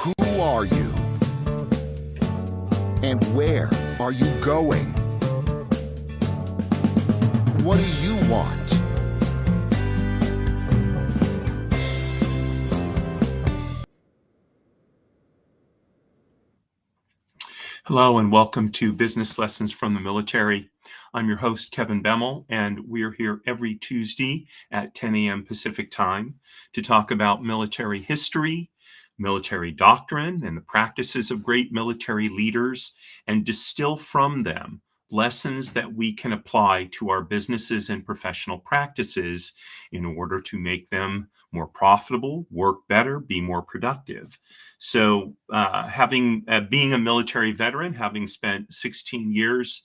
Who are you? And where are you going? What do you want? Hello and welcome to Business Lessons from the Military. I'm your host, Kevin Bemmel, and we're here every Tuesday at 10 a.m. Pacific time to talk about military history, military doctrine, and the practices of great military leaders, and distill from them lessons that we can apply to our businesses and professional practices in order to make them more profitable, work better, be more productive. So being a military veteran, having spent 16 years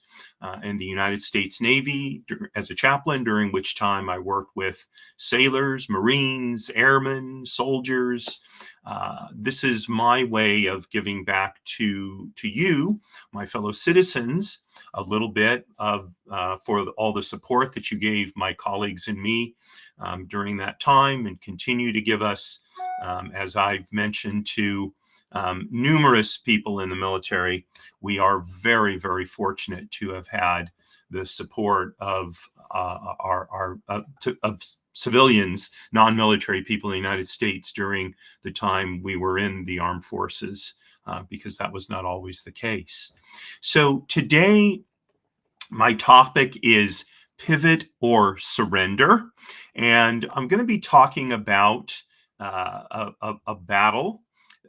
in the United States Navy as a chaplain, during which time I worked with sailors, Marines, airmen, soldiers. This is my way of giving back to you, my fellow citizens, a little bit of for all the support that you gave my colleagues and me during that time, and continue to give us, as I've mentioned to numerous people in the military. We are very, very fortunate to have had the support of of civilians, non-military people in the United States during the time we were in the armed forces, because that was not always the case. So today, my topic is pivot or surrender, and I'm going to be talking about a battle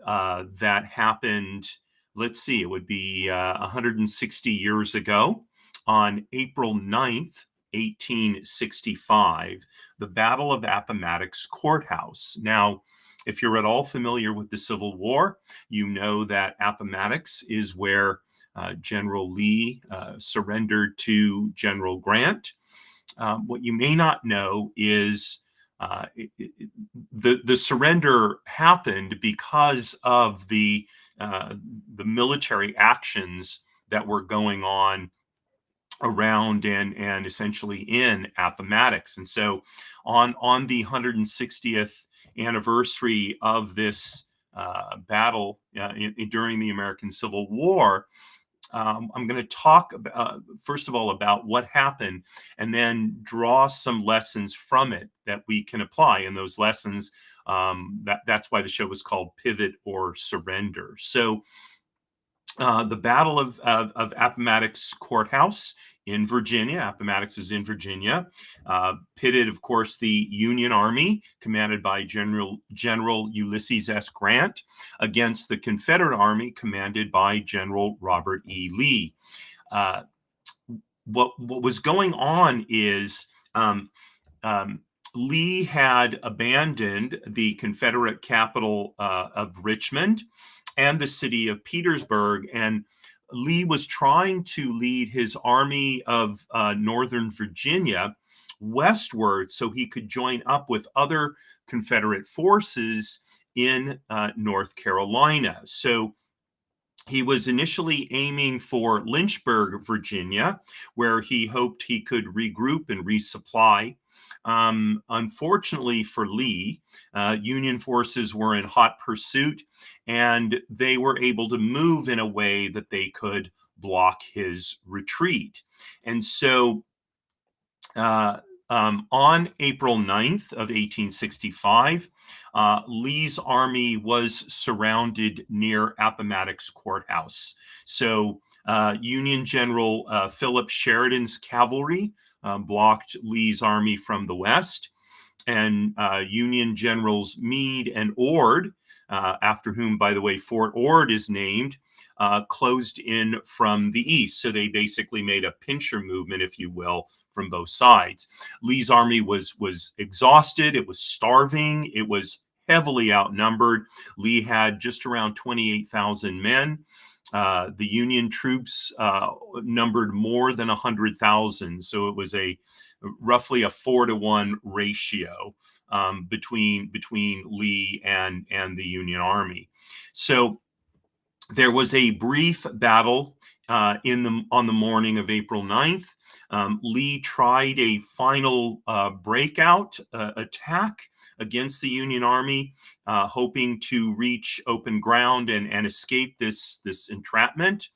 that happened, let's see, it would be 160 years ago on April 9th, 1865, the Battle of Appomattox Court House. Now, if you're at all familiar with the Civil War, you know that Appomattox is where General Lee surrendered to General Grant. What you may not know is the surrender happened because of the military actions that were going on around and essentially in Appomattox. And so on the 160th anniversary of this battle during the American Civil War, I'm going to talk first of all about what happened, and then draw some lessons from it that we can apply. And those lessons, that's why the show was called Pivot or Surrender. So the Battle of Appomattox Court House in Virginia. Appomattox is in Virginia. Pitted, of course, the Union Army, commanded by General Ulysses S. Grant, against the Confederate Army, commanded by General Robert E. Lee. What was going on is Lee had abandoned the Confederate capital of Richmond and the city of Petersburg, and Lee was trying to lead his army of Northern Virginia westward so he could join up with other Confederate forces in North Carolina. So he was initially aiming for Lynchburg, Virginia, where he hoped he could regroup and resupply. Unfortunately for Lee, Union forces were in hot pursuit, and they were able to move in a way that they could block his retreat. And so on April 9th of 1865, Lee's army was surrounded near Appomattox Court House. So Union General Philip Sheridan's cavalry blocked Lee's army from the west, and Union Generals Meade and Ord, after whom, by the way, Fort Ord is named, closed in from the east. So they basically made a pincher movement, if you will, from both sides. Lee's army was exhausted. It was starving. It was heavily outnumbered. Lee had just around 28,000 men. The Union troops numbered more than 100,000. So it was roughly a 4-to-1 ratio between Lee and the Union Army. So there was a brief battle on the morning of April 9th. Lee tried a final breakout attack against the Union Army, hoping to reach open ground and escape this entrapment.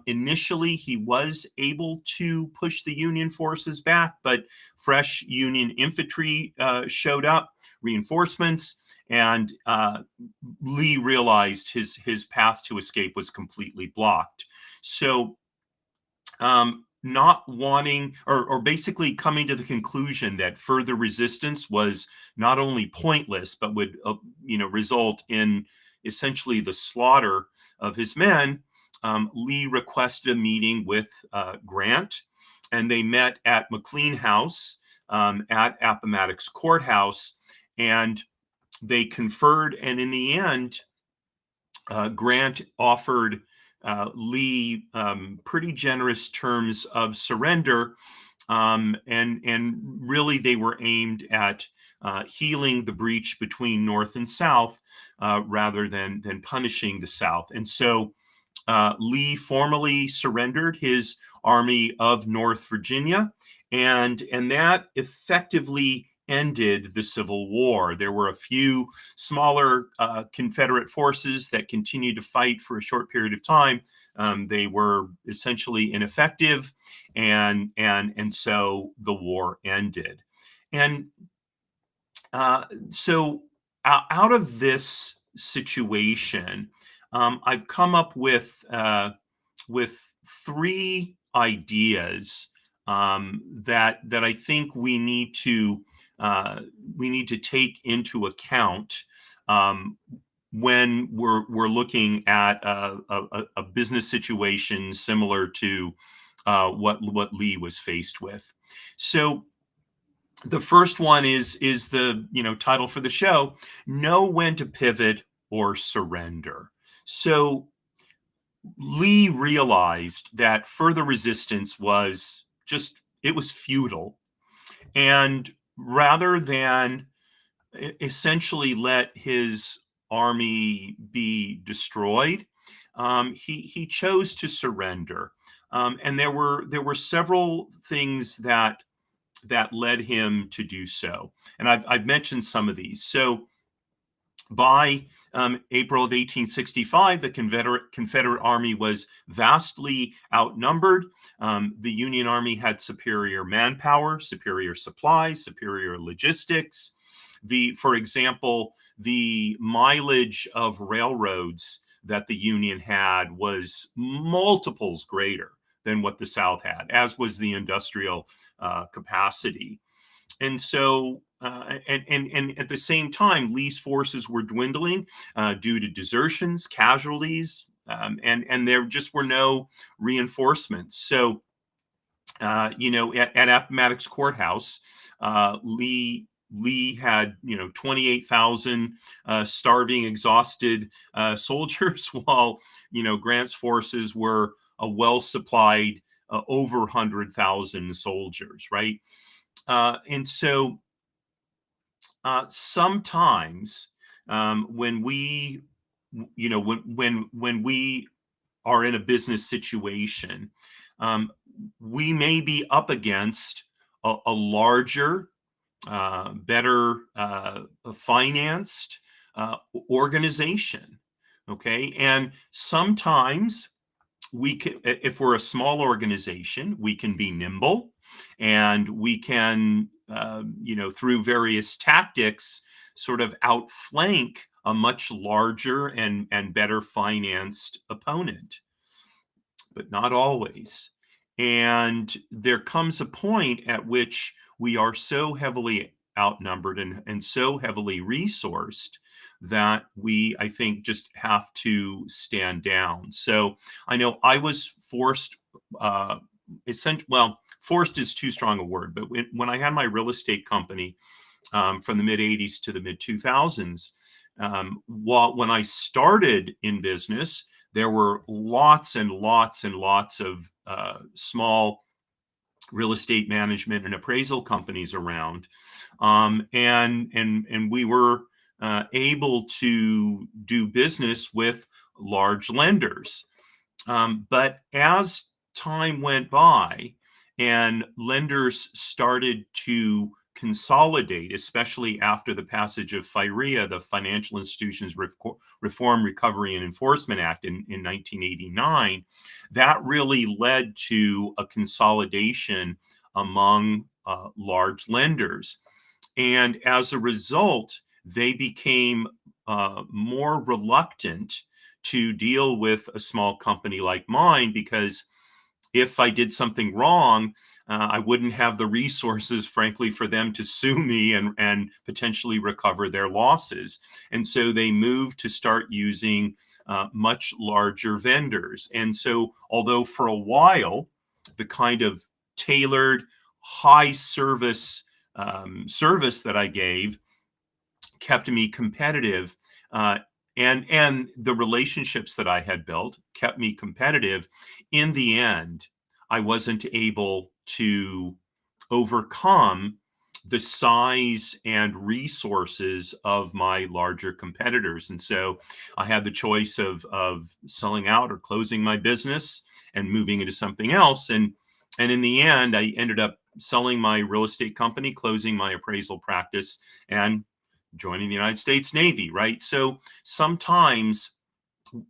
Initially, he was able to push the Union forces back, but fresh Union infantry showed up, reinforcements, and Lee realized his path to escape was completely blocked. So not wanting or basically coming to the conclusion that further resistance was not only pointless, but would result in essentially the slaughter of his men, Lee requested a meeting with Grant, and they met at McLean House at Appomattox Court House, and they conferred, and in the end, Grant offered Lee pretty generous terms of surrender, and really they were aimed at healing the breach between North and South rather than punishing the South. And so Lee formally surrendered his Army of North Virginia, and that effectively ended the Civil War. There were a few smaller Confederate forces that continued to fight for a short period of time. They were essentially ineffective, and so the war ended. And so out of this situation, I've come up with three ideas that I think we need to take into account when we're looking at a business situation similar to what Lee was faced with. So the first one is the title for the show: Know when to pivot or surrender. So Lee realized that further resistance was futile, and rather than essentially let his army be destroyed, he chose to surrender, and there were several things that led him to do so, and I've mentioned some of these. So by April of 1865, the Confederate Army was vastly outnumbered. The Union Army had superior manpower, superior supplies, superior logistics. For example, the mileage of railroads that the Union had was multiples greater than what the South had, as was the industrial capacity. And so, and at the same time, Lee's forces were dwindling due to desertions, casualties, and there just were no reinforcements. So, at Appomattox Court House, Lee had 28,000 starving, exhausted soldiers, while Grant's forces were a well-supplied over 100,000 soldiers, right? And so sometimes when we when we are in a business situation, we may be up against a larger, better financed organization. Okay, and sometimes we can, if we're a small organization, we can be nimble, and we can through various tactics sort of outflank a much larger and better financed opponent, but not always. And there comes a point at which we are so heavily outnumbered and so heavily resourced that we, I think, just have to stand down. So I know I was forced, forced is too strong a word, but when I had my real estate company from the mid 80s to the mid 2000s, when I started in business, there were lots and lots and lots of small real estate management and appraisal companies around, and we were able to do business with large lenders. But as time went by and lenders started to consolidate, especially after the passage of FIREA, the Financial Institutions Reform, Recovery, and Enforcement Act in 1989, that really led to a consolidation among large lenders. And as a result, they became more reluctant to deal with a small company like mine because if I did something wrong, I wouldn't have the resources, frankly, for them to sue me and potentially recover their losses. And so they moved to start using much larger vendors. And so, although for a while, the kind of tailored, high service that I gave kept me competitive, and the relationships that I had built kept me competitive. In the end, I wasn't able to overcome the size and resources of my larger competitors. And so I had the choice of selling out or closing my business and moving into something else. And in the end, I ended up selling my real estate company, closing my appraisal practice, and joining the United States Navy, right? So sometimes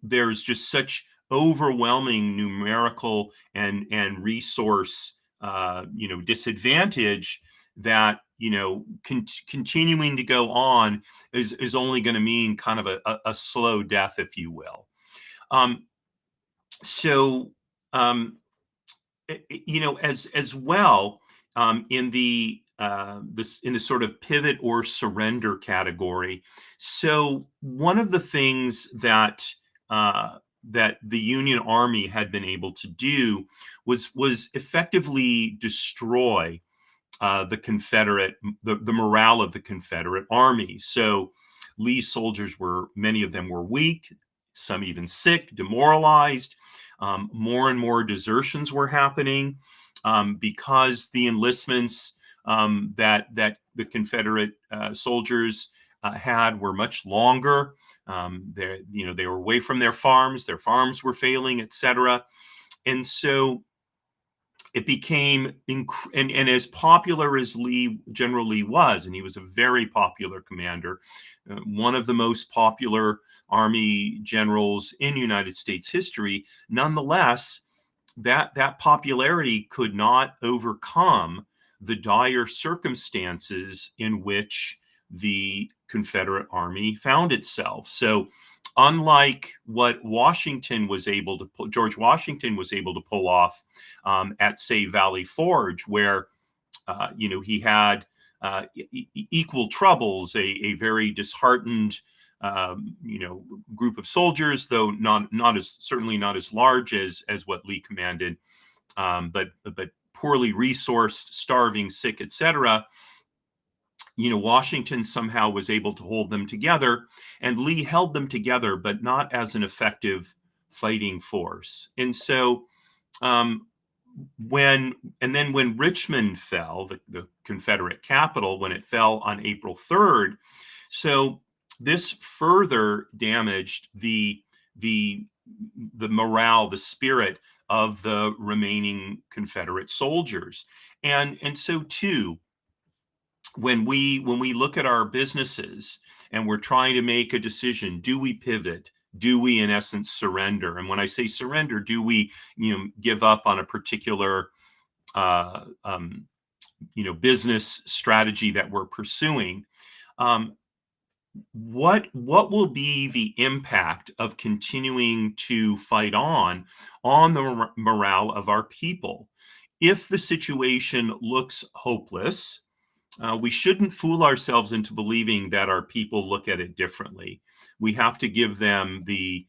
there's just such overwhelming numerical and resource disadvantage that continuing to go on is only going to mean kind of a slow death, if you will. Um, so as well, in the sort of pivot or surrender category. So one of the things that the Union Army had been able to do was effectively destroy the morale of the Confederate Army. So Lee's soldiers many of them were weak, some even sick, demoralized. More and more desertions were happening because the enlistments that the Confederate soldiers had were much longer. They were away from their farms were failing, etc. And so it became and as popular as General Lee was, and he was a very popular commander, one of the most popular Army generals in United States history. Nonetheless, that popularity could not overcome the dire circumstances in which the Confederate Army found itself. So unlike what George Washington was able to pull off at, say, Valley Forge, where he had equal troubles, a very disheartened group of soldiers, though certainly not as large as what Lee commanded, but poorly resourced, starving, sick, etc. Washington somehow was able to hold them together, and Lee held them together, but not as an effective fighting force. And so, when Richmond fell, the Confederate capital, when it fell on April 3rd, so this further damaged the morale, the spirit of the remaining Confederate soldiers, and so too, when we look at our businesses and we're trying to make a decision, do we pivot? Do we, in essence, surrender? And when I say surrender, do we, give up on a particular, business strategy that we're pursuing? What will be the impact of continuing to fight on the morale of our people? If the situation looks hopeless, we shouldn't fool ourselves into believing that our people look at it differently. We have to give them the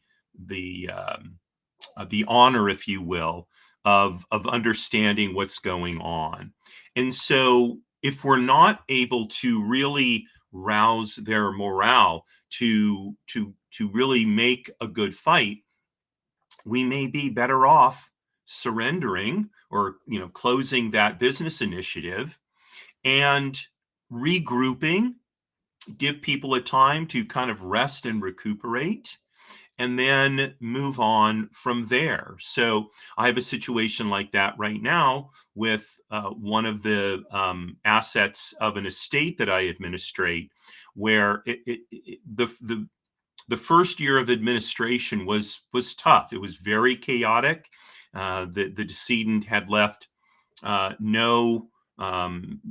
honor, if you will, of understanding what's going on. And so, if we're not able to really rouse their morale to really make a good fight, we may be better off surrendering or closing that business initiative and regrouping, give people a time to kind of rest and recuperate, and then move on from there. So I have a situation like that right now with one of the assets of an estate that I administrate, where the first year of administration was tough. It was very chaotic. The decedent had left no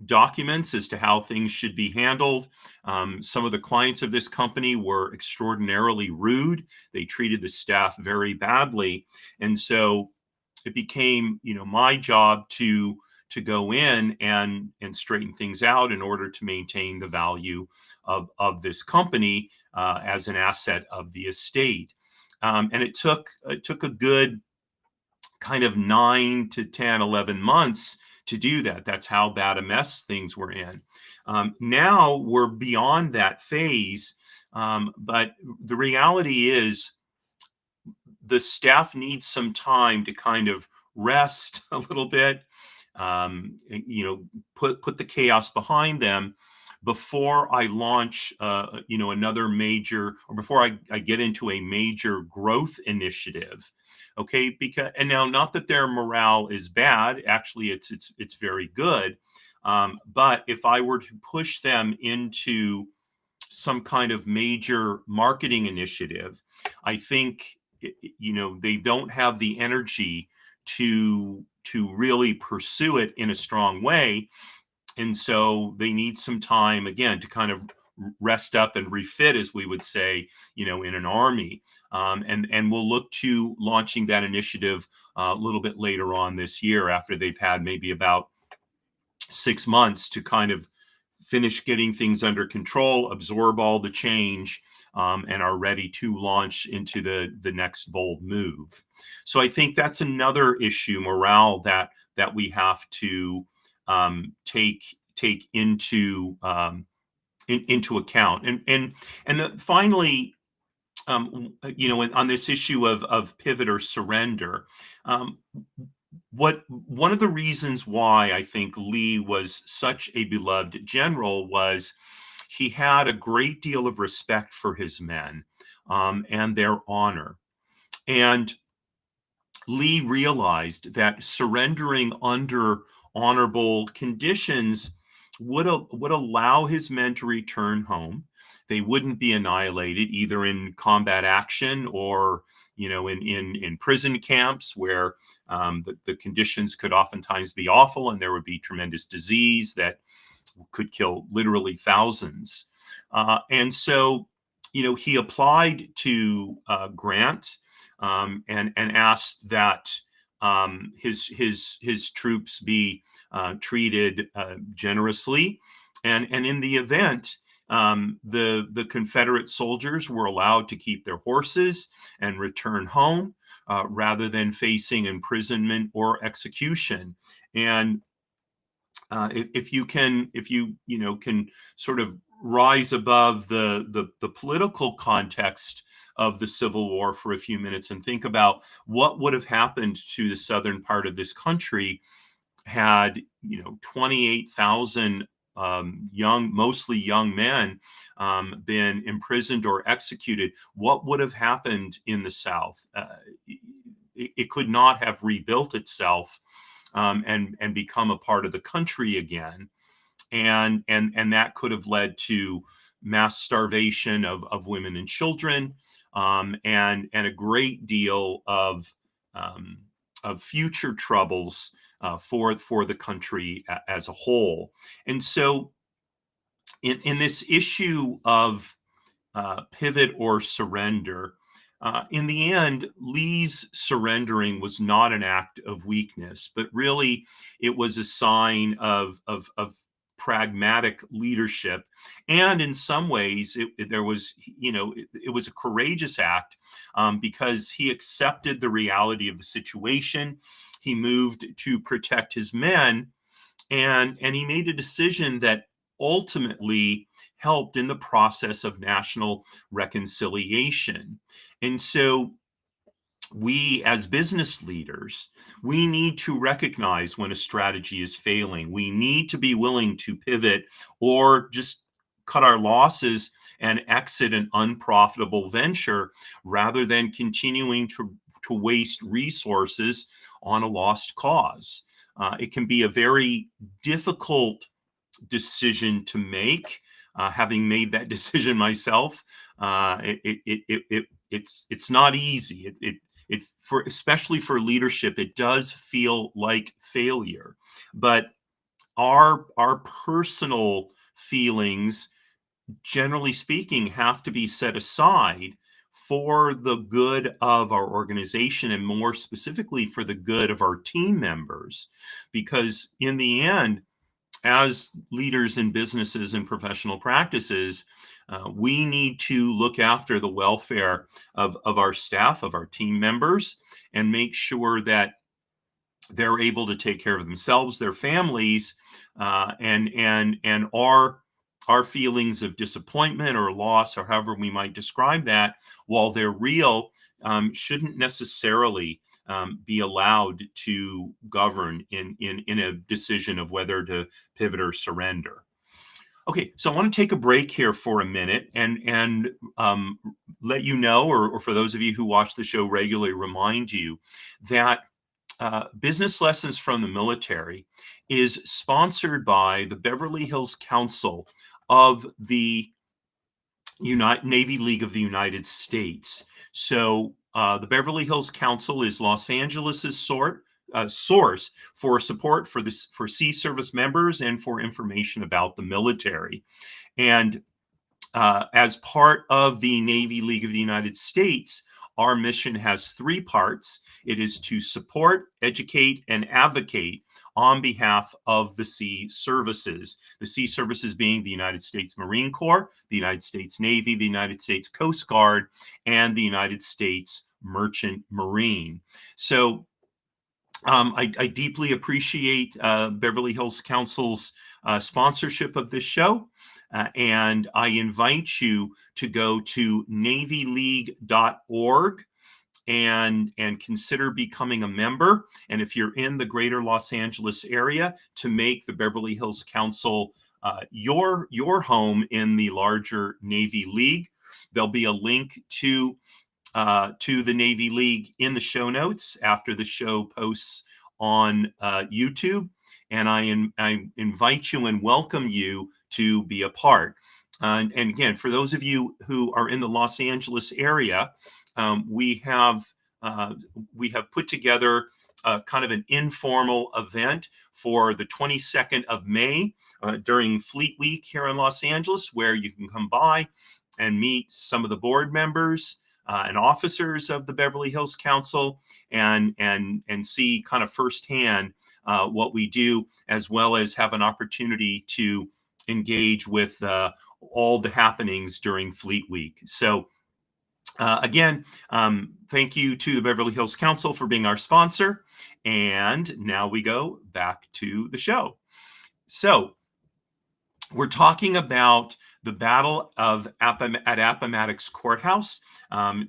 documents as to how things should be handled. Some of the clients of this company were extraordinarily rude. They treated the staff very badly, and so it became, my job to go in and straighten things out in order to maintain the value of this company as an asset of the estate. And it took a good kind of 9 to 10, 11 months to do that. That's how bad a mess things were in. Now we're beyond that phase, but the reality is the staff needs some time to kind of rest a little bit, put the chaos behind them before I launch, another major, or before I get into a major growth initiative. Okay, because, and now, not that their morale is bad, actually, it's very good. But if I were to push them into some kind of major marketing initiative, I think they don't have the energy to really pursue it in a strong way, and so they need some time again to kind of rest up and refit, as we would say, in an army. And we'll look to launching that initiative a little bit later on this year, after they've had maybe about 6 months to kind of finish getting things under control, absorb all the change, and are ready to launch into the next bold move. So I think that's another issue, morale, that we have to take into account. And finally, on this issue of pivot or surrender, one of the reasons why I think Lee was such a beloved general was he had a great deal of respect for his men, and their honor. And Lee realized that surrendering under honorable conditions would allow his men to return home. They wouldn't be annihilated either in combat action or in prison camps, where the conditions could oftentimes be awful, and there would be tremendous disease that could kill literally thousands. And so he applied to Grant, and asked that his troops be treated generously, and in the event, the Confederate soldiers were allowed to keep their horses and return home, rather than facing imprisonment or execution. And if you can sort of rise above the political context of the Civil War for a few minutes and think about what would have happened to the southern part of this country had 28,000 mostly young men been imprisoned or executed. What would have happened in the South? It could not have rebuilt itself, and become a part of the country again, and that could have led to mass starvation of women and children, and a great deal of future troubles for the country as a whole. And so, in this issue of pivot or surrender, in the end, Lee's surrendering was not an act of weakness, but really it was a sign of pragmatic leadership. And in some ways, it was a courageous act, because he accepted the reality of the situation. He moved to protect his men, and he made a decision that ultimately helped in the process of national reconciliation. And so we, as business leaders, we need to recognize when a strategy is failing. We need to be willing to pivot, or just cut our losses and exit an unprofitable venture rather than continuing to waste resources on a lost cause. It can be a very difficult decision to make. Having made that decision myself, it's not easy. Especially for leadership, it does feel like failure. But our personal feelings, generally speaking, have to be set aside for the good of our organization, and more specifically for the good of our team members, because in the end, as leaders in businesses and professional practices, we need to look after the welfare of our staff, of our team members, and make sure that they're able to take care of themselves, their families, and our feelings of disappointment or loss, or however we might describe that, while they're real, shouldn't necessarily be allowed to govern in a decision of whether to pivot or surrender. Okay, so I want to take a break here for a minute and let you know, or for those of you who watch the show regularly, remind you that Business Lessons from the Military is sponsored by the Beverly Hills Council of the Navy League of the United States. So the Beverly Hills Council is Los Angeles's source for support for Sea Service members and for information about the military. And as part of the Navy League of the United States, our mission has three parts. It is to support, educate, and advocate on behalf of the sea services. The sea services being the United States Marine Corps, the United States Navy, the United States Coast Guard, and the United States Merchant Marine. So I deeply appreciate Beverly Hills Council's sponsorship of this show. And I invite you to go to navyleague.org and consider becoming a member. And if you're in the greater Los Angeles area, to make the Beverly Hills Council your home in the larger Navy League. There'll be a link to the Navy League in the show notes after the show posts on YouTube. And I invite you and welcome you to be a part. And again, for those of you who are in the Los Angeles area, we have put together kind of an informal event for the 22nd of May during Fleet Week here in Los Angeles, where you can come by and meet some of the board members and officers of the Beverly Hills Council, and see kind of firsthand what we do, as well as have an opportunity to engage with all the happenings during Fleet Week. So again, thank you to the Beverly Hills Council for being our sponsor. And now we go back to the show. So we're talking about the Battle at Appomattox Court House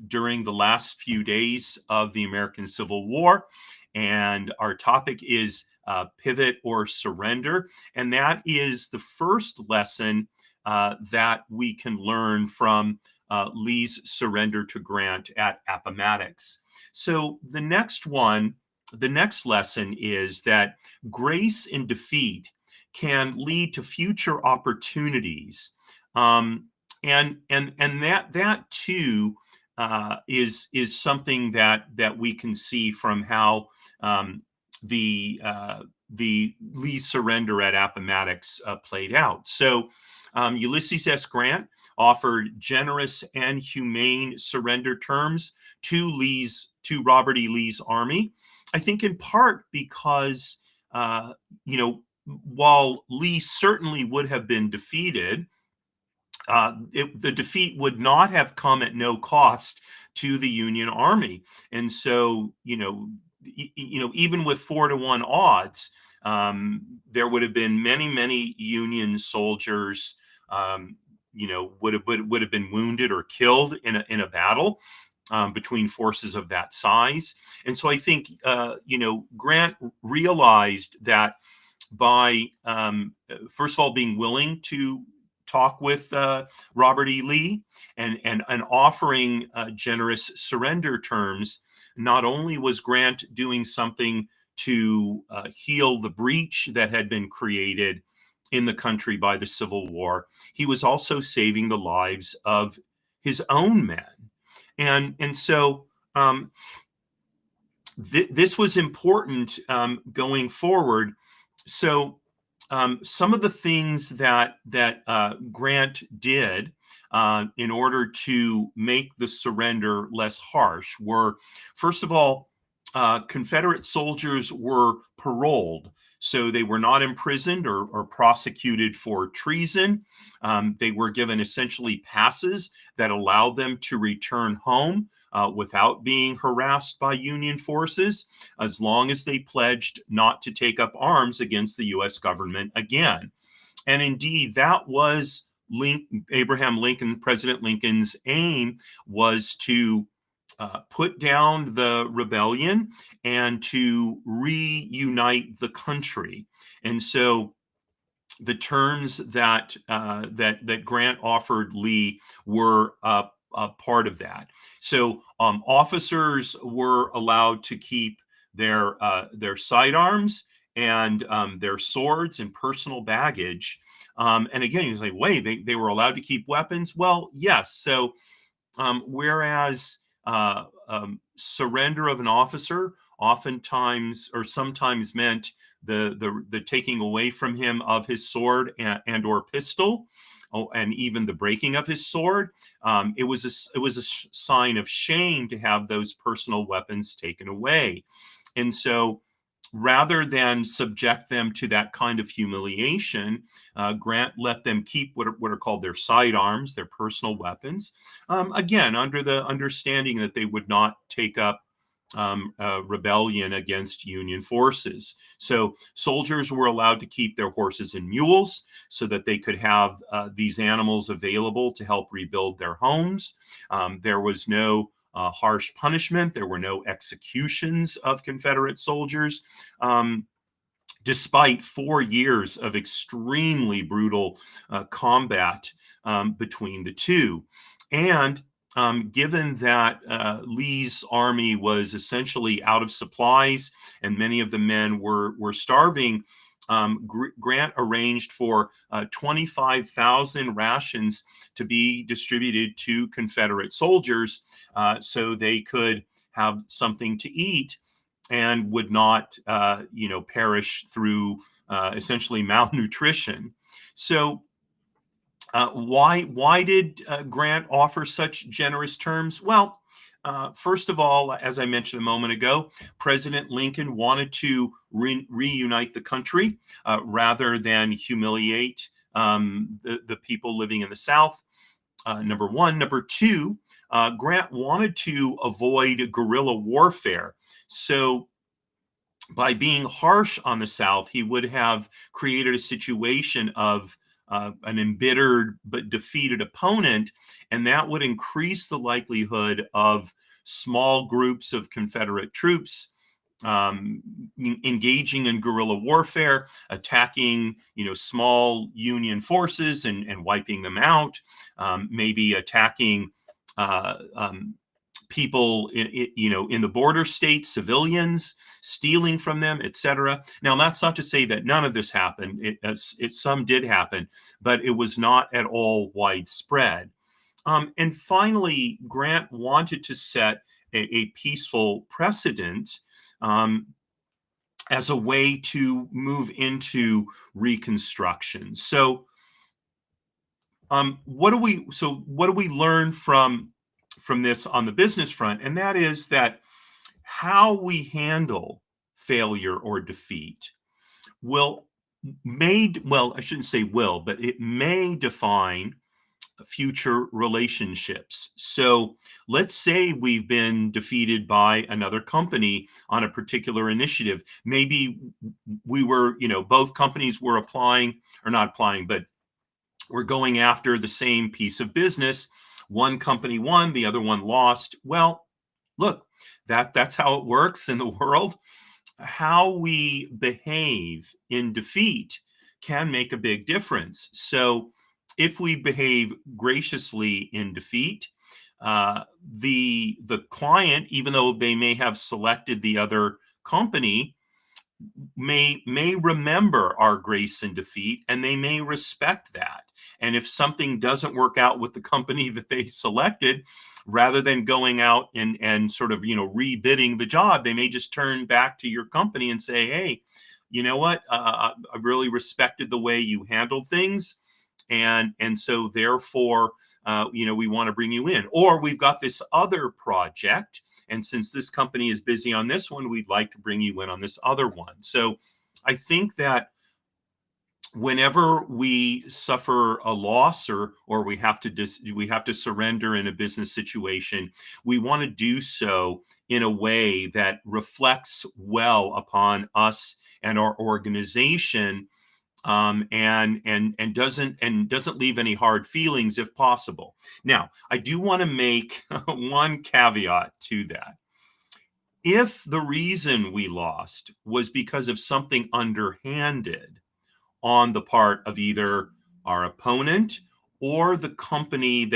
during the last few days of the American Civil War. And our topic is pivot or surrender. And that is the first lesson that we can learn from Lee's surrender to Grant at Appomattox. So the next lesson is that grace in defeat can lead to future opportunities, and that too is something that we can see from how the Lee surrender at Appomattox played out. So Ulysses S. Grant offered generous and humane surrender terms to Robert E. Lee's army. I think in part because while Lee certainly would have been defeated, the defeat would not have come at no cost to the Union Army. And so, even with 4-1 odds, there would have been many Union soldiers, would have been wounded or killed in a battle between forces of that size. And so I think, Grant realized that by first of all being willing to talk with Robert E. Lee and offering generous surrender terms, not only was Grant doing something to heal the breach that had been created in the country by the Civil War, he was also saving the lives of his own men. And so this was important going forward. So some of the things that Grant did in order to make the surrender less harsh were, first of all, Confederate soldiers were paroled. So they were not imprisoned or prosecuted for treason. They were given essentially passes that allowed them to return home without being harassed by Union forces, as long as they pledged not to take up arms against the U.S. government again. And indeed, that was Abraham Lincoln, President Lincoln's aim, was to put down the rebellion and to reunite the country. And so the terms that Grant offered Lee were a part of that. So officers were allowed to keep their sidearms and their swords and personal baggage. And again, he was like, wait, they were allowed to keep weapons? Well, yes. So whereas surrender of an officer oftentimes or sometimes meant the taking away from him of his sword and or pistol, and even the breaking of his sword, it was a sign of shame to have those personal weapons taken away. And so rather than subject them to that kind of humiliation, Grant let them keep what are called their sidearms, their personal weapons, again, under the understanding that they would not take up rebellion against Union forces. So soldiers were allowed to keep their horses and mules so that they could have these animals available to help rebuild their homes. There was no harsh punishment. There were no executions of Confederate soldiers, despite 4 years of extremely brutal combat between the two. And given that Lee's army was essentially out of supplies and many of the men were starving, Grant arranged for 25,000 rations to be distributed to Confederate soldiers so they could have something to eat and would not, perish through essentially malnutrition. So why did Grant offer such generous terms? Well, first of all, as I mentioned a moment ago, President Lincoln wanted to reunite the country rather than humiliate the people living in the South. Number one. Number two, Grant wanted to avoid guerrilla warfare. So by being harsh on the South, he would have created a situation of an embittered but defeated opponent, and that would increase the likelihood of small groups of Confederate troops engaging in guerrilla warfare, attacking, small Union forces and wiping them out, maybe attacking people in the border states, civilians, stealing from them, etc. Now, that's not to say that none of this happened. Some did happen, but it was not at all widespread. And finally, Grant wanted to set a peaceful precedent as a way to move into Reconstruction. So, what do we learn from this on the business front? And that is that how we handle failure or defeat I shouldn't say will, but it may define future relationships. So let's say we've been defeated by another company on a particular initiative. Maybe we were, both companies were but we're going after the same piece of business. One company won, the other one lost. Well, look, that's how it works in the world. How we behave in defeat can make a big difference. So if we behave graciously in defeat, the client, even though they may have selected the other company, may remember our grace and defeat, and they may respect that. And if something doesn't work out with the company that they selected, rather than going out and sort of rebidding the job, they may just turn back to your company and say, hey, you know what, I really respected the way you handled things, and so therefore we want to bring you in, or we've got this other project, and since this company is busy on this one, we'd like to bring you in on this other one. So I think that whenever we suffer a loss, or we have to surrender in a business situation, we want to do so in a way that reflects well upon us and our organization, and doesn't leave any hard feelings if possible. Now, I do want to make one caveat to that. If the reason we lost was because of something underhanded on the part of either our opponent or the company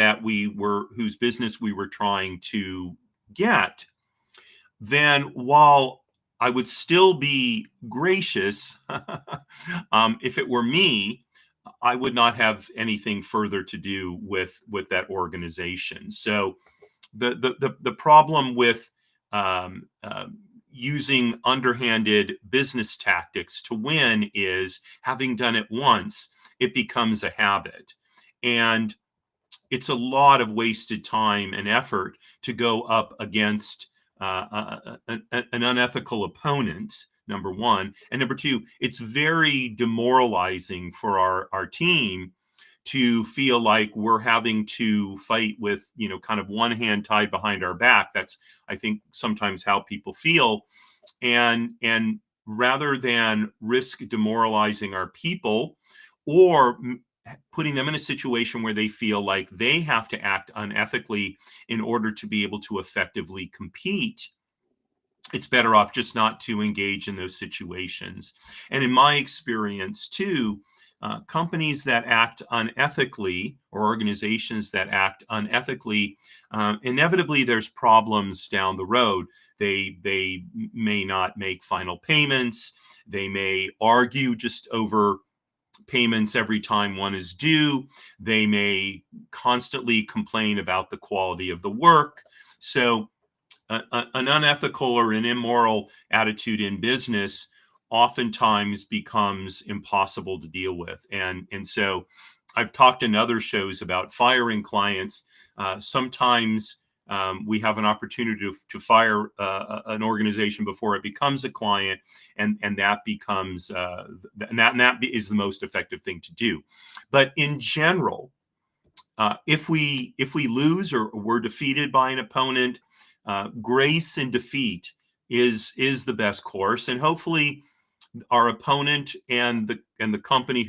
whose business we were trying to get, then while I would still be gracious, if it were me, I would not have anything further to do with that organization. So the problem with using underhanded business tactics to win is, having done it once, it becomes a habit, and it's a lot of wasted time and effort to go up against an unethical opponent, number one. And number two, it's very demoralizing for our team to feel like we're having to fight with, kind of one hand tied behind our back. That's, I think, sometimes how people feel. And rather than risk demoralizing our people, or putting them in a situation where they feel like they have to act unethically in order to be able to effectively compete, it's better off just not to engage in those situations. And in my experience too, companies that act unethically, or organizations that act unethically, inevitably there's problems down the road. They may not make final payments. They may argue just over payments every time one is due. They may constantly complain about the quality of the work. So an unethical or an immoral attitude in business oftentimes becomes impossible to deal with. And so I've talked in other shows about firing clients. Sometimes we have an opportunity to fire an organization before it becomes a client, and that becomes and that is the most effective thing to do. But in general, if we lose or we're defeated by an opponent, grace and defeat is the best course, and hopefully our opponent and the company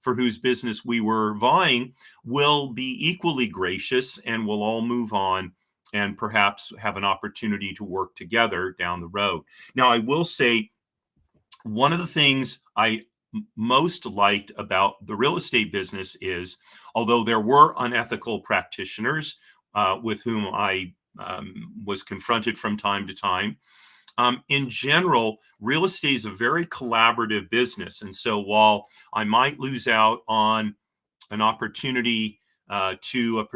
for whose business we were vying will be equally gracious, and we'll all move on and perhaps have an opportunity to work together down the road. Now, I will say, one of the things I most liked about the real estate business is, although there were unethical practitioners with whom I was confronted from time to time, in general, real estate is a very collaborative business. And so while I might lose out on an opportunity to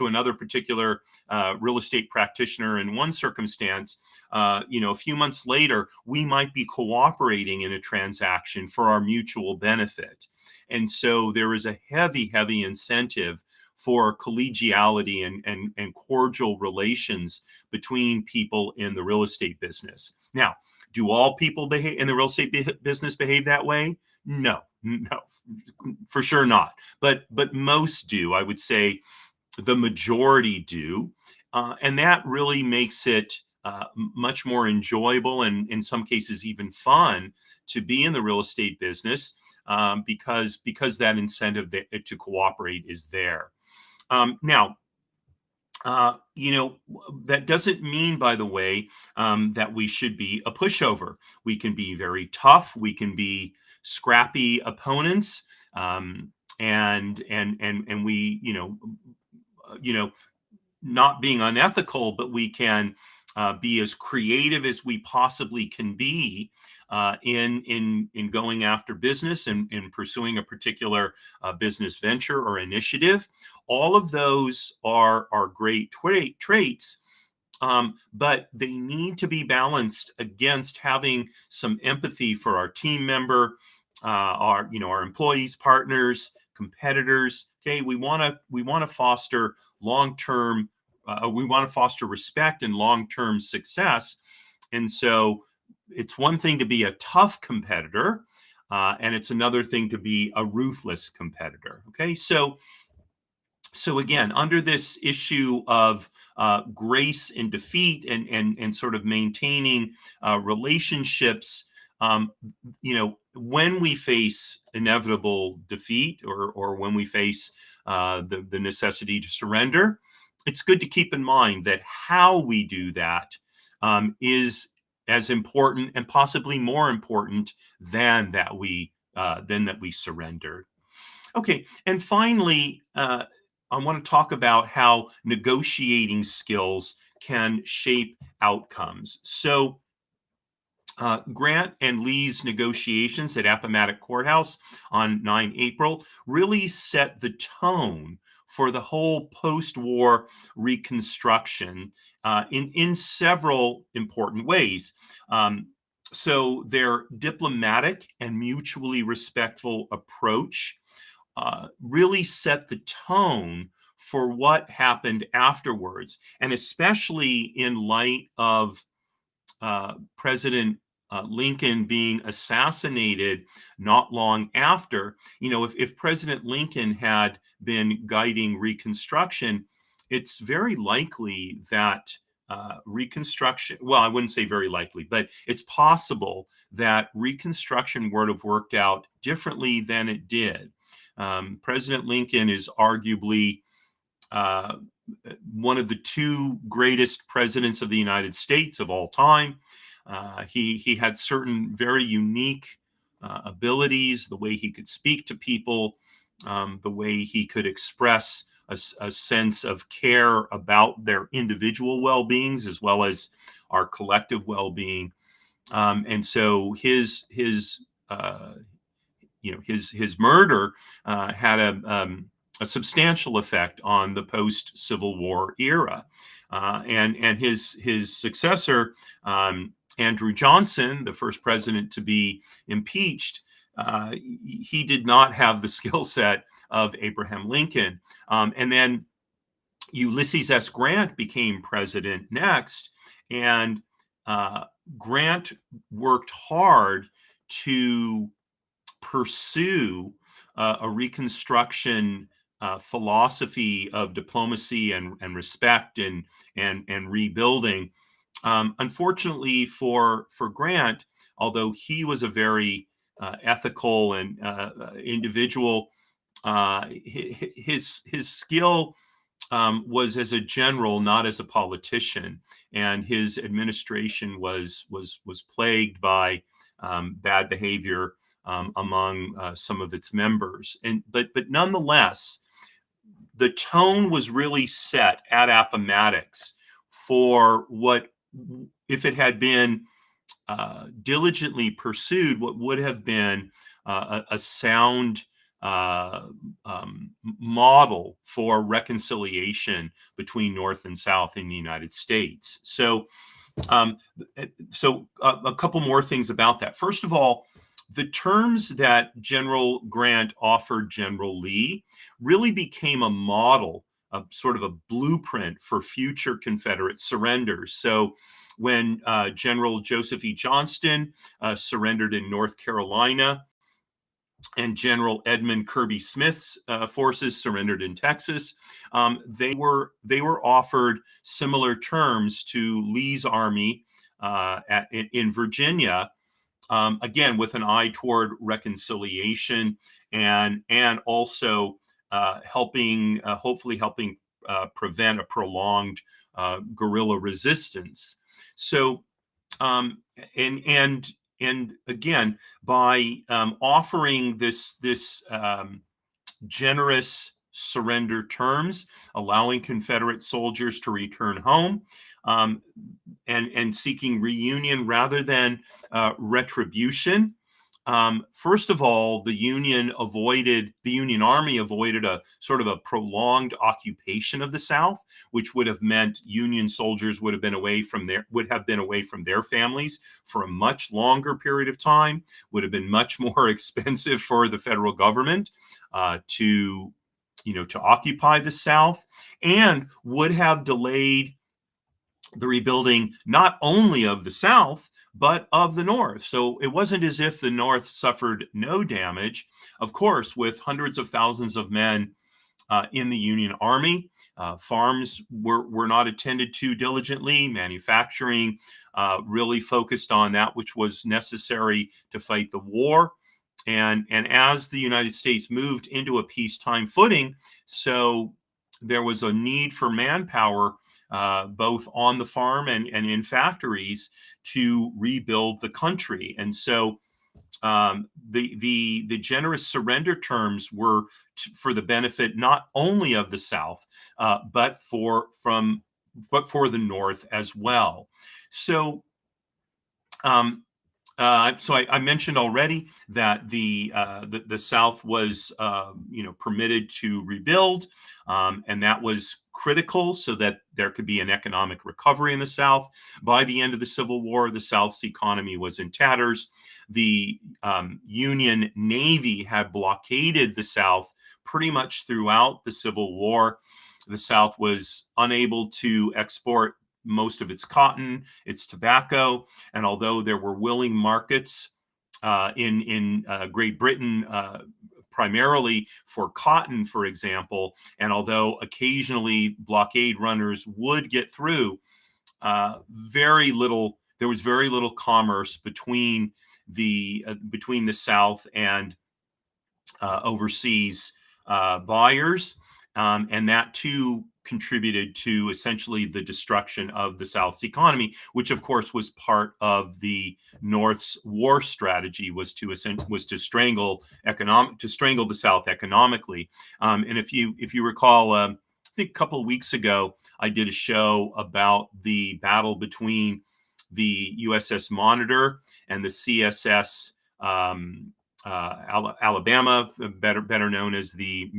another particular real estate practitioner in one circumstance, a few months later, we might be cooperating in a transaction for our mutual benefit. And so there is a heavy incentive for collegiality and cordial relations between people in the real estate business. Now, do all people behave in the real estate business behave that way? No, for sure not. But most do. I would say the majority do, and that really makes it much more enjoyable, and in some cases even fun, to be in the real estate business, because that incentive to cooperate is there. Now, that doesn't mean, by the way, that we should be a pushover. We can be very tough. We can be scrappy opponents. and we, not being unethical, but we can be as creative as we possibly can be in going after business and in pursuing a particular business venture or initiative. All of those are great traits. But they need to be balanced against having some empathy for our team member, our employees, partners, competitors. Okay, we want to foster long-term. We want to foster respect and long-term success. And so, it's one thing to be a tough competitor, and it's another thing to be a ruthless competitor. Okay, so again, under this issue of grace in defeat and sort of maintaining relationships, when we face inevitable defeat or when we face the necessity to surrender, it's good to keep in mind that how we do that is as important and possibly more important than that we surrendered. Okay, and finally, I want to talk about how negotiating skills can shape outcomes. So, Grant and Lee's negotiations at Appomattox Court House on 9 April really set the tone for the whole post-war Reconstruction in several important ways. So, their diplomatic and mutually respectful approach really set the tone for what happened afterwards, and especially in light of President Lincoln being assassinated not long after. If President Lincoln had been guiding Reconstruction, it's very likely that Reconstruction, well, I wouldn't say very likely, but it's possible that Reconstruction would have worked out differently than it did. President Lincoln is arguably uh, one of the two greatest presidents of the United States of all time. He had certain very unique abilities, the way he could speak to people, the way he could express a sense of care about their individual well-beings as well as our collective well-being. And so his murder had a substantial effect on the post-Civil War era, and his successor, Andrew Johnson, the first president to be impeached. He did not have the skill set of Abraham Lincoln, and then Ulysses S. Grant became president next, and Grant worked hard to pursue a Reconstruction philosophy of diplomacy and respect and rebuilding. Unfortunately for Grant, although he was a very ethical and individual, his skill was as a general, not as a politician, and his administration was plagued by bad behavior among some of its members. But nonetheless, the tone was really set at Appomattox for what, if it had been diligently pursued, what would have been a sound model for reconciliation between North and South in the United States. So, a couple more things about that. First of all, the terms that General Grant offered General Lee really became a model, a sort of a blueprint for future Confederate surrenders. So when General Joseph E. Johnston surrendered in North Carolina, and General Edmund Kirby Smith's forces surrendered in Texas, they were offered similar terms to Lee's army in Virginia, again with an eye toward reconciliation and also hopefully helping prevent a prolonged guerrilla resistance. So and again, by offering this generous surrender terms, allowing Confederate soldiers to return home, um, and seeking reunion rather than retribution. First of all, the Union Army avoided a sort of a prolonged occupation of the South, which would have meant Union soldiers would have been away from their families for a much longer period of time, would have been much more expensive for the federal government to occupy the South, and would have delayed the rebuilding not only of the South, but of the North. So it wasn't as if the North suffered no damage. Of course, with hundreds of thousands of men in the Union Army, farms were not attended to diligently. Manufacturing really focused on that which was necessary to fight the war. And as the United States moved into a peacetime footing, so there was a need for manpower, both on the farm and in factories, to rebuild the country. And so the generous surrender terms were for the benefit not only of the South, but for the North as well. So. I mentioned already that the South was permitted to rebuild, and that was critical so that there could be an economic recovery in the South. By the end of the Civil War, the South's economy was in tatters. The Union Navy had blockaded the South pretty much throughout the Civil War. The South was unable to export most of its cotton, its tobacco, and although there were willing markets in Great Britain, primarily for cotton, for example, and although occasionally blockade runners would get through, there was very little commerce between the South and overseas buyers, and that too contributed to essentially the destruction of the South's economy, which of course was part of the North's war strategy, was to strangle the South economically. And if you recall, I think a couple of weeks ago, I did a show about the battle between the USS Monitor and the CSS Alabama, better known as the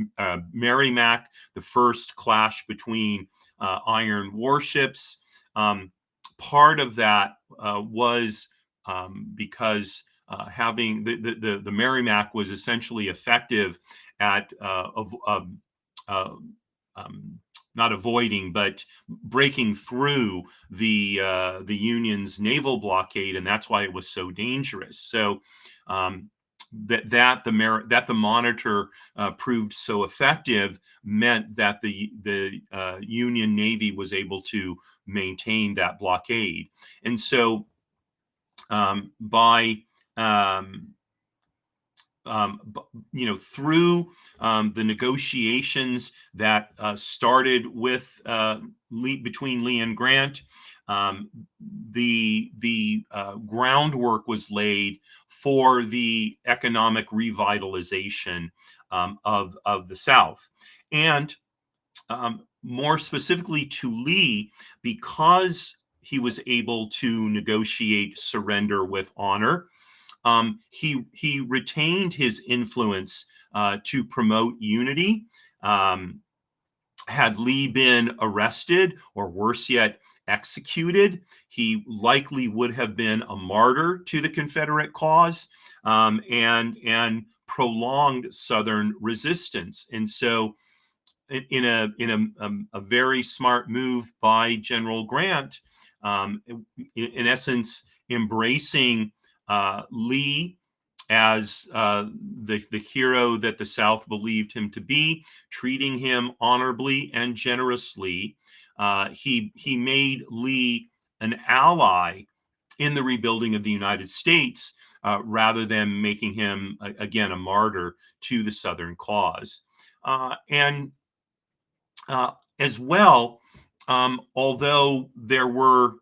Merrimack, the first clash between iron warships. Part of that was because having the Merrimack was essentially effective at not avoiding, but breaking through the Union's naval blockade, and that's why it was so dangerous. So that the Monitor proved so effective meant that the Union Navy was able to maintain that blockade, and so by through the negotiations that started with between Lee and Grant, the groundwork was laid for the economic revitalization of the South, and more specifically to Lee, because he was able to negotiate surrender with honor. He retained his influence to promote unity. Had Lee been arrested, or worse yet, executed, he likely would have been a martyr to the Confederate cause, and prolonged Southern resistance. And so, in a very smart move by General Grant, in essence, embracing Lee as the hero that the South believed him to be, treating him honorably and generously, he made Lee an ally in the rebuilding of the United States, rather than making him again a martyr to the Southern cause. And as well, although there were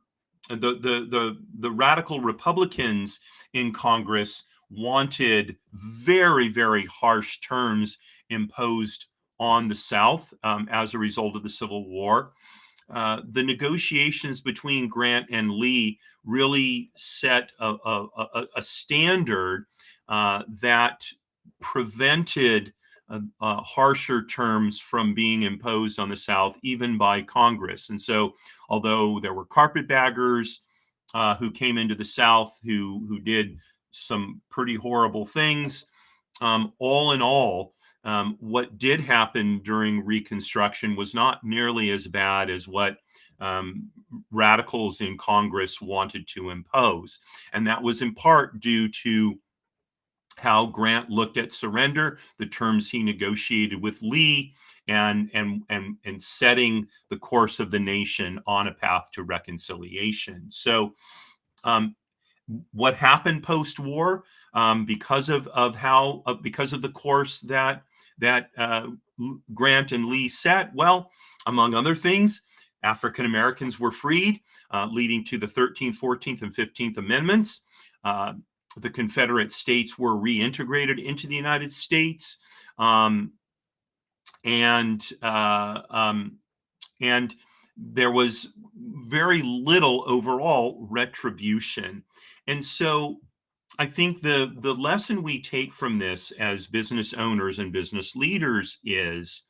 the radical Republicans in Congress wanted very, very harsh terms imposed on the South as a result of the Civil War. The negotiations between Grant and Lee really set a standard that prevented harsher terms from being imposed on the South, even by Congress. And so, although there were carpetbaggers who came into the South who did some pretty horrible things, all in all, what did happen during Reconstruction was not nearly as bad as what radicals in Congress wanted to impose. And that was in part due to how Grant looked at surrender, the terms he negotiated with Lee, and setting the course of the nation on a path to reconciliation. So, what happened post-war, because of the course that Grant and Lee set? Well, among other things, African Americans were freed, leading to the 13th, 14th, and 15th Amendments. The Confederate States were reintegrated into the United States, and there was very little overall retribution. And so I think the lesson we take from this as business owners and business leaders is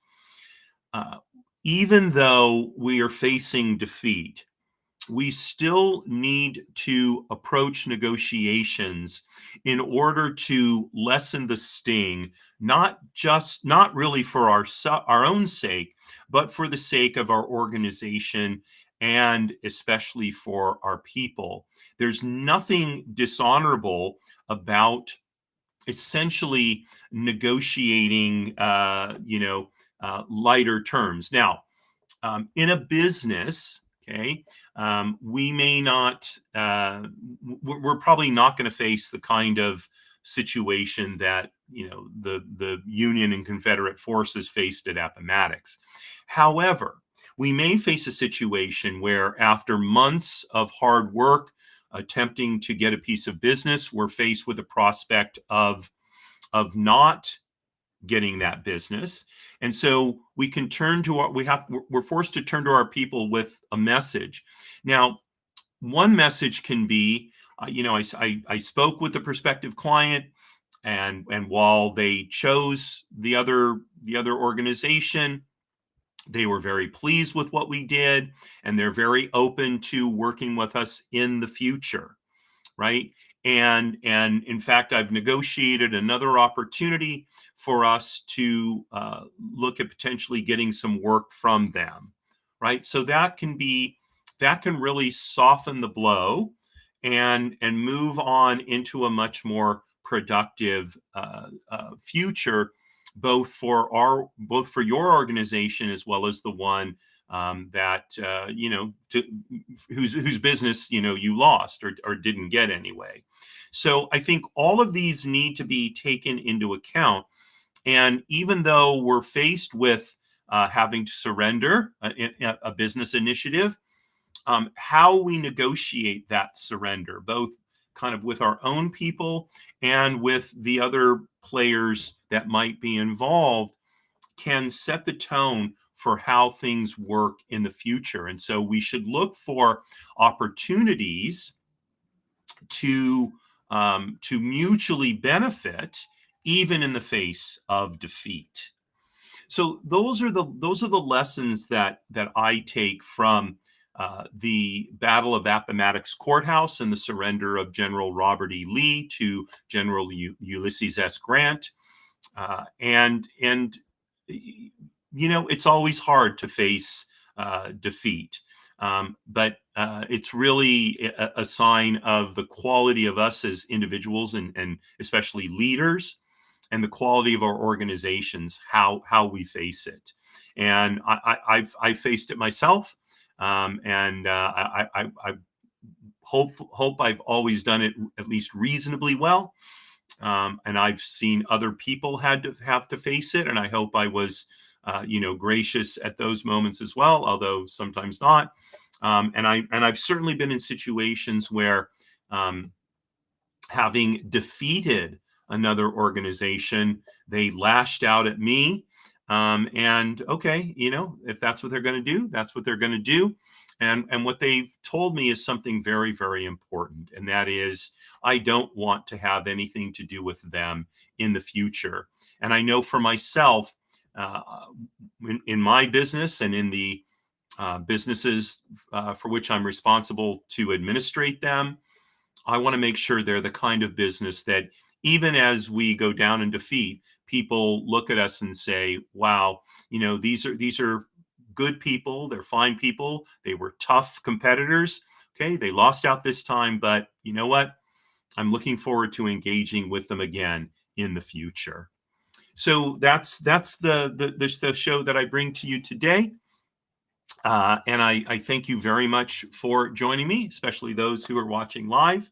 even though we are facing defeat, we still need to approach negotiations in order to lessen the sting, not really for our own sake, but for the sake of our organization and especially for our people. There's nothing dishonorable about essentially negotiating, lighter terms. Now, in a business, okay, we may not, we're probably not going to face the kind of situation that the Union and Confederate forces faced at Appomattox. However, we may face a situation where after months of hard work attempting to get a piece of business, we're faced with the prospect of not getting that business. And so we can turn to we're forced to turn to our people with a message. Now, one message can be, I spoke with the prospective client, and while they chose the other organization, they were very pleased with what we did, and they're very open to working with us in the future, right? And in fact, I've negotiated another opportunity for us to look at potentially getting some work from them, right? So that can really soften the blow and move on into a much more productive future, both for your organization as well as the one whose business you lost or didn't get anyway. So I think all of these need to be taken into account. And even though we're faced with having to surrender a business initiative, how we negotiate that surrender, both kind of with our own people and with the other players that might be involved, can set the tone for how things work in the future. And so we should look for opportunities to mutually benefit, even in the face of defeat. So those are the lessons that I take from the Battle of Appomattox Court House and the surrender of General Robert E. Lee to General Ulysses S. Grant. And it's always hard to face defeat, but it's really a sign of the quality of us as individuals and especially leaders, and the quality of our organizations, how we face it. And I've faced it myself, and I hope I've always done it at least reasonably well. And I've seen other people have to face it, and I hope I was, gracious at those moments as well, although sometimes not. And I've certainly been in situations where, having defeated another organization. They lashed out at me. And okay, if that's what they're going to do, that's what they're going to do. And what they've told me is something very, very important. And that is, I don't want to have anything to do with them in the future. And I know for myself, uh, in my business and in the businesses for which I'm responsible to administrate them, I want to make sure they're the kind of business that even as we go down in defeat, people look at us and say, "Wow, these are good people. They're fine people. They were tough competitors. Okay, they lost out this time, but you know what? I'm looking forward to engaging with them again in the future." So that's the show that I bring to you today. And I thank you very much for joining me, especially those who are watching live.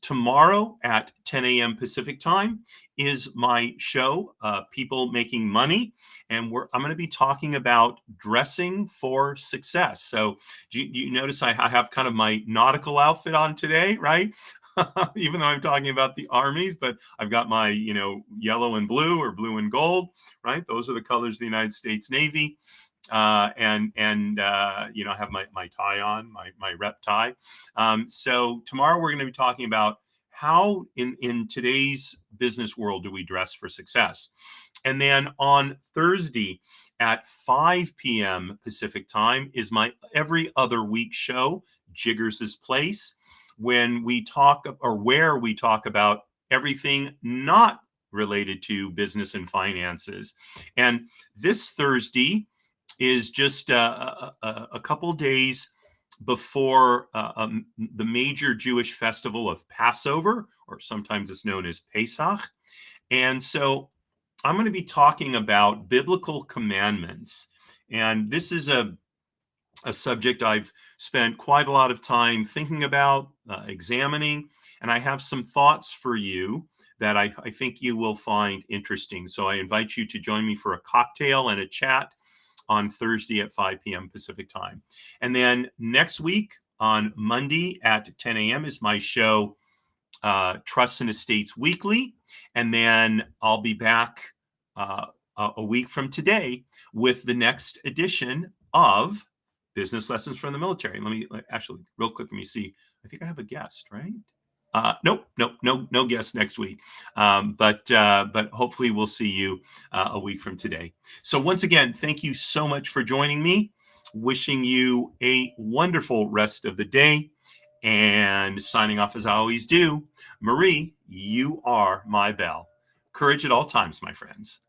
Tomorrow at 10 a.m. Pacific time is my show, People Making Money. And I'm going to be talking about dressing for success. So do you notice I have kind of my nautical outfit on today, right? Even though I'm talking about the armies, but I've got my, yellow and blue or blue and gold, right? Those are the colors of the United States Navy. I have my tie on, my rep tie. So tomorrow we're going to be talking about how in today's business world do we dress for success. And then on Thursday at 5 p.m. Pacific time is my every other week show, Jiggers' Place, when we talk where we talk about everything not related to business and finances. And this Thursday is just a couple days before the major Jewish festival of Passover, or sometimes it's known as Pesach. And so I'm going to be talking about biblical commandments. And this is a subject I've spent quite a lot of time thinking about, examining, and I have some thoughts for you that I think you will find interesting. So I invite you to join me for a cocktail and a chat on Thursday at 5 p.m. Pacific time. And then next week on Monday at 10 a.m. is my show, Trusts and Estates Weekly. And then I'll be back a week from today with the next edition of Business Lessons from the Military. Actually, real quick, let me see. I think I have a guest, right? Nope, no guests next week. But hopefully we'll see you a week from today. So once again, thank you so much for joining me. Wishing you a wonderful rest of the day. And signing off as I always do, Marie, you are my bell. Courage at all times, my friends.